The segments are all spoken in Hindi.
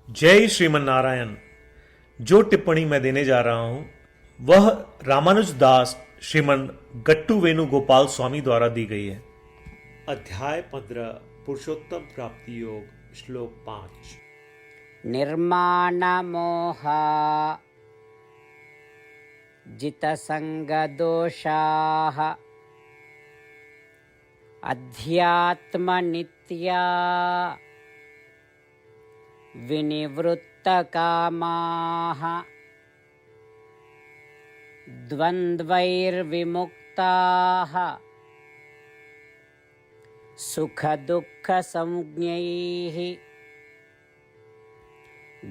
जय श्रीमन नारायण। जो टिप्पणी मैं देने जा रहा हूं वह रामानुज दास श्रीमन गट्टू वेणुगोपाल स्वामी द्वारा दी गई है। अध्याय 15 पुरुषोत्तम प्राप्ति योग श्लोक 5। निर्माण मोहा जितसंग दोषाः अध्यात्म नित्या विनिवृत्त कामाः द्वन्द्वैर्विमुक्ताः सुख दुःख संज्ञैः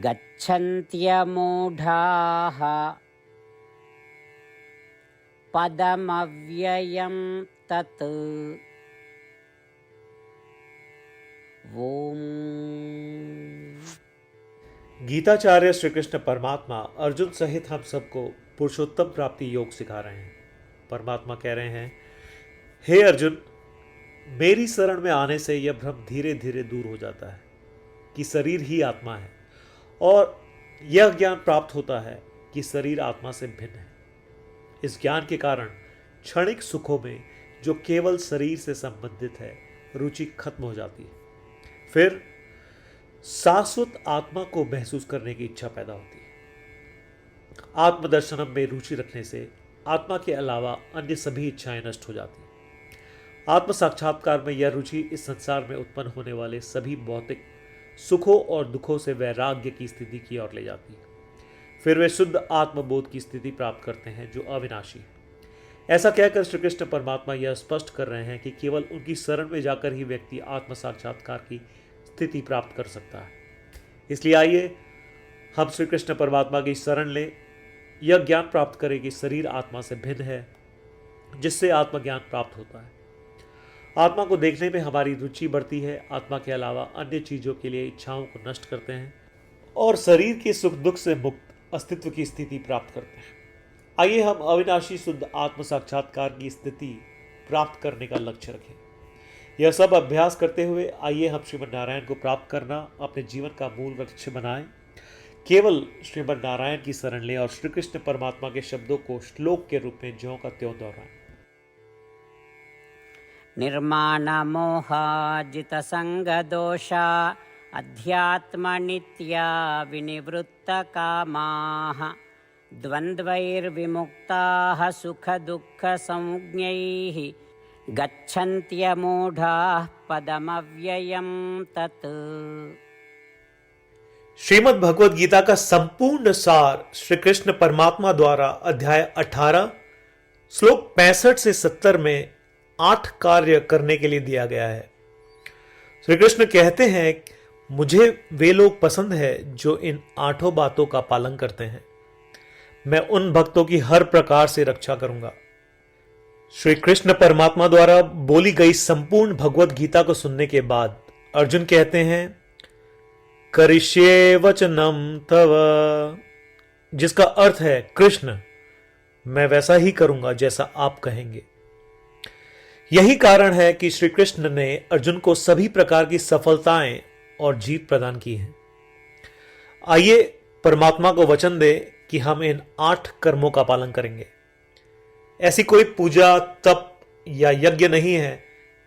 गच्छन्त्यमूढाः पदमव्ययं तत्। ओम। गीताचार्य श्री कृष्ण परमात्मा अर्जुन सहित हम सबको पुरुषोत्तम प्राप्ति योग सिखा रहे हैं। परमात्मा कह रहे हैं, हे अर्जुन, मेरी शरण में आने से यह भ्रम धीरे धीरे दूर हो जाता है कि शरीर ही आत्मा है, और यह ज्ञान प्राप्त होता है कि शरीर आत्मा से भिन्न है। इस ज्ञान के कारण क्षणिक सुखों में जो केवल शरीर से संबंधित है रुचि खत्म हो जाती है। फिर शाश्वत आत्मा को महसूस करने की इच्छा पैदा होती है। आत्मदर्शनम में रुचि रखने से आत्मा के अलावा अन्य सभी इच्छाएं नष्ट हो जाती हैं। आत्म साक्षात्कार में यह रुचि इस संसार में उत्पन्न होने वाले सभी भौतिक सुखों और दुखों से वैराग्य की स्थिति की ओर ले जाती है। फिर वे शुद्ध आत्मबोध की स्थिति प्राप्त करते हैं जो अविनाशी है। ऐसा कहकर श्री कृष्ण परमात्मा यह स्पष्ट कर रहे हैं कि केवल उनकी शरण में जाकर ही व्यक्ति आत्म साक्षात्कार की स्थिति प्राप्त कर सकता है। इसलिए आइए हम श्री कृष्ण परमात्मा की शरण लें। यह ज्ञान प्राप्त करें कि शरीर आत्मा से भिन्न है, जिससे आत्मज्ञान प्राप्त होता है। आत्मा को देखने में हमारी रुचि बढ़ती है। आत्मा के अलावा अन्य चीजों के लिए इच्छाओं को नष्ट करते हैं और शरीर के सुख दुख से मुक्त अस्तित्व की स्थिति प्राप्त करते हैं। आइए हम अविनाशी शुद्ध आत्म साक्षात्कार की स्थिति प्राप्त करने का लक्ष्य रखें। यह सब अभ्यास करते हुए आइए हम श्रीमन नारायण को प्राप्त करना अपने जीवन का मूल लक्ष्य बनाएं। केवल श्रीमन नारायण की शरण लें और श्री कृष्ण परमात्मा के शब्दों को श्लोक के रूप में ज्यों का त्यों दोहराएं। निर्माण मोहाजित संग दोषा अध्यात्म नित्या विनिवृत्त कामाः द्वन्द्वैर्विमुक्ताः सुख दुःख संज्ञैः गच्छन्त्यमूढाः पदमव्ययं तत्। श्रीमद् भगवद गीता का संपूर्ण सार श्री कृष्ण परमात्मा द्वारा अध्याय 18 श्लोक 65 से 70 में 8 कार्य करने के लिए दिया गया है। श्री कृष्ण कहते हैं, मुझे वे लोग पसंद है जो इन 8 बातों का पालन करते हैं। मैं उन भक्तों की हर प्रकार से रक्षा करूंगा। श्री कृष्ण परमात्मा द्वारा बोली गई संपूर्ण भगवद गीता को सुनने के बाद अर्जुन कहते हैं, करिष्ये वचनम तव, जिसका अर्थ है, कृष्ण, मैं वैसा ही करूंगा जैसा आप कहेंगे। यही कारण है कि श्री कृष्ण ने अर्जुन को सभी प्रकार की सफलताएं और जीत प्रदान की है। आइए परमात्मा को वचन दे कि हम इन 8 कर्मों का पालन करेंगे। ऐसी कोई पूजा, तप या यज्ञ नहीं है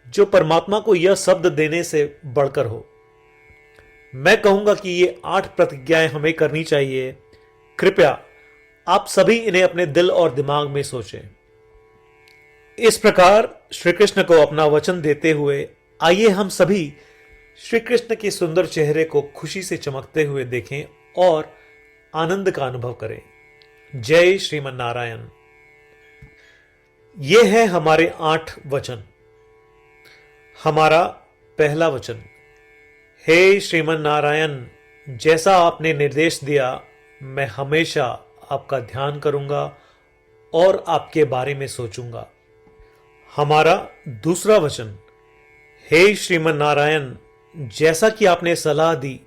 जो परमात्मा को यह शब्द देने से बढ़कर हो। मैं कहूंगा कि ये 8 प्रतिज्ञाएं हमें करनी चाहिए। कृपया आप सभी इन्हें अपने दिल और दिमाग में सोचें। इस प्रकार श्री कृष्ण को अपना वचन देते हुए आइए हम सभी श्री कृष्ण के सुंदर चेहरे को खुशी से चमकते हुए देखें और आनंद का अनुभव करें। जय श्रीमन नारायण। ये है हमारे 8 वचन। हमारा पहला वचन, हे श्रीमन नारायण, जैसा आपने निर्देश दिया मैं हमेशा आपका ध्यान करूंगा और आपके बारे में सोचूंगा। हमारा दूसरा वचन, हे श्रीमन नारायण, जैसा कि आपने सलाह दी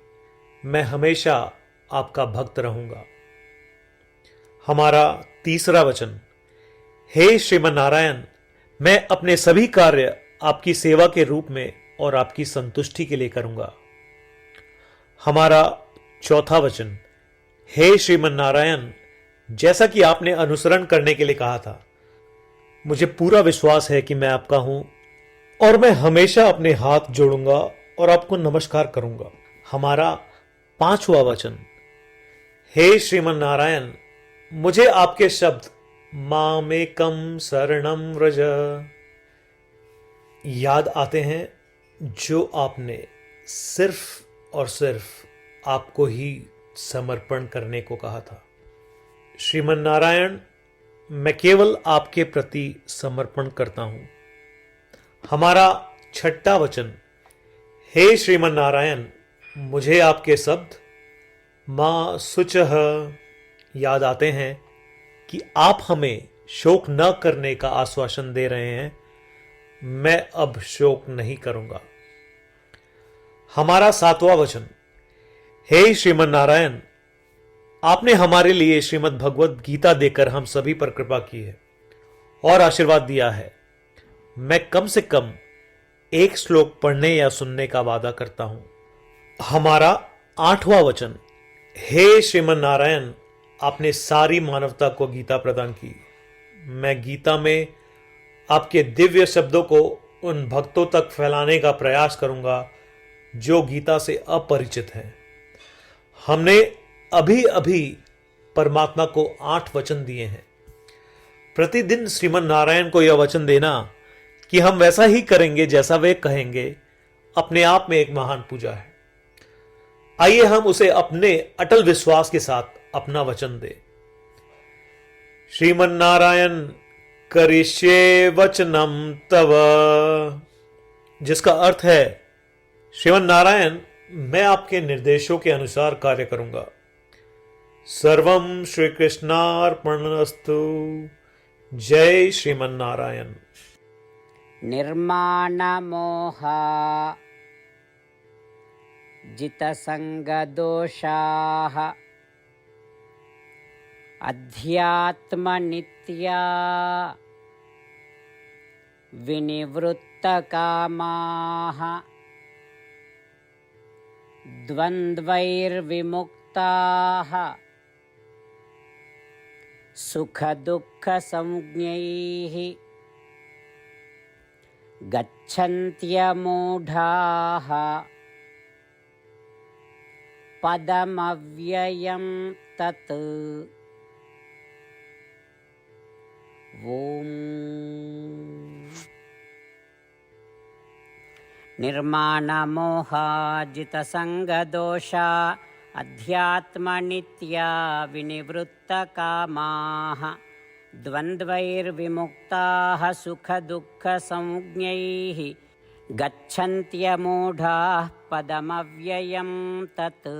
मैं हमेशा आपका भक्त रहूंगा। हमारा तीसरा वचन, हे श्रीमन नारायण, मैं अपने सभी कार्य आपकी सेवा के रूप में और आपकी संतुष्टि के लिए करूंगा। हमारा चौथा वचन, हे श्रीमन नारायण, जैसा कि आपने अनुसरण करने के लिए कहा था, मुझे पूरा विश्वास है कि मैं आपका हूं और मैं हमेशा अपने हाथ जोड़ूंगा और आपको नमस्कार करूंगा। हमारा पांचवा वचन, हे श्रीमन नारायण, मुझे आपके शब्द मामेकम शरणम व्रज याद आते हैं, जो आपने सिर्फ और सिर्फ आपको ही समर्पण करने को कहा था। श्रीमन नारायण, मैं केवल आपके प्रति समर्पण करता हूं। हमारा छठा वचन, हे श्रीमन नारायण, मुझे आपके शब्द मां शुचः याद आते हैं कि आप हमें शोक न करने का आश्वासन दे रहे हैं। मैं अब शोक नहीं करूंगा। हमारा सातवां वचन, हे श्रीमन नारायण, आपने हमारे लिए श्रीमद् भगवद गीता देकर हम सभी पर कृपा की है और आशीर्वाद दिया है। मैं कम से कम एक श्लोक पढ़ने या सुनने का वादा करता हूं। हमारा आठवां वचन, हे श्रीमन नारायण, आपने सारी मानवता को गीता प्रदान की। मैं गीता में आपके दिव्य शब्दों को उन भक्तों तक फैलाने का प्रयास करूंगा जो गीता से अपरिचित हैं। हमने अभी अभी परमात्मा को 8 वचन दिए हैं। प्रतिदिन श्रीमन नारायण को यह वचन देना कि हम वैसा ही करेंगे जैसा वे कहेंगे, अपने आप में एक महान पूजा है। आइए हम उसे अपने अटल विश्वास के साथ अपना वचन दें। श्रीमन नारायण करिष्ये वचनम तव, जिसका अर्थ है, श्रीमन नारायण, मैं आपके निर्देशों के अनुसार कार्य करूंगा। सर्वम श्री कृष्णार्पणमस्तु। जय श्रीमन नारायण। निर्माणमोहा जितसंगदोषाः अध्यात्मनित्या विनिवृत्तकामाः द्वन्द्वैर्विमुक्ताः सुखदुःखसंज्ञैः गच्छन्त्यमूढाः पदमव्ययं तत्। ॐ निर्माणमोहाजितसङ्गदोषा अध्यात्मनित्या विनिवृत्तकामाः द्वन्द्वैर्विमुक्ताः सुखदुःखसंज्ञैः गच्छन्त्यमूढाः पदमव्ययं तत्।